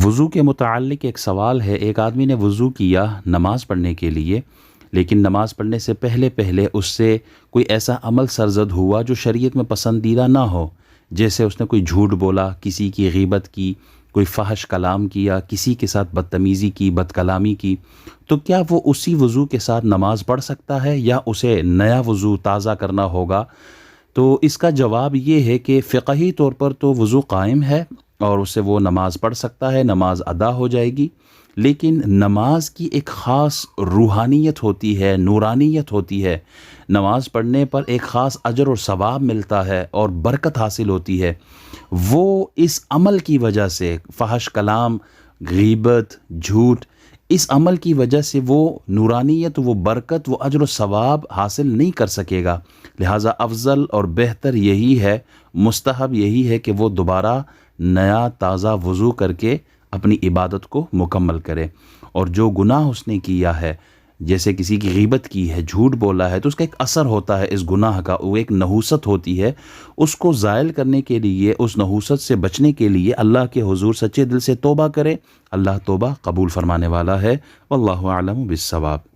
وضو کے متعلق ایک سوال ہے۔ ایک آدمی نے وضو کیا نماز پڑھنے کے لیے، لیکن نماز پڑھنے سے پہلے اس سے کوئی ایسا عمل سرزد ہوا جو شریعت میں پسندیدہ نہ ہو، جیسے اس نے کوئی جھوٹ بولا، کسی کی غیبت کی، کوئی فحش کلام کیا، کسی کے ساتھ بدتمیزی کی، بد کلامی کی، تو کیا وہ اسی وضو کے ساتھ نماز پڑھ سکتا ہے یا اسے نیا وضو تازہ کرنا ہوگا؟ تو اس کا جواب یہ ہے کہ فقہی طور پر تو وضو قائم ہے اور اس سے وہ نماز پڑھ سکتا ہے، نماز ادا ہو جائے گی، لیکن نماز کی ایک خاص روحانیت ہوتی ہے، نورانیت ہوتی ہے۔ نماز پڑھنے پر ایک خاص اجر اور ثواب ملتا ہے اور برکت حاصل ہوتی ہے۔ وہ اس عمل کی وجہ سے، فحش کلام، غیبت، جھوٹ، اس عمل کی وجہ سے وہ نورانیت، وہ برکت، وہ اجر و ثواب حاصل نہیں کر سکے گا۔ لہٰذا افضل اور بہتر یہی ہے، مستحب یہی ہے کہ وہ دوبارہ نیا تازہ وضو کر کے اپنی عبادت کو مکمل کرے۔ اور جو گناہ اس نے کیا ہے، جیسے کسی کی غیبت کی ہے، جھوٹ بولا ہے، تو اس کا ایک اثر ہوتا ہے اس گناہ کا، وہ ایک نحوست ہوتی ہے۔ اس کو زائل کرنے کے لیے، اس نحوست سے بچنے کے لیے اللہ کے حضور سچے دل سے توبہ کرے۔ اللہ توبہ قبول فرمانے والا ہے۔ واللہ اعلم بالصواب۔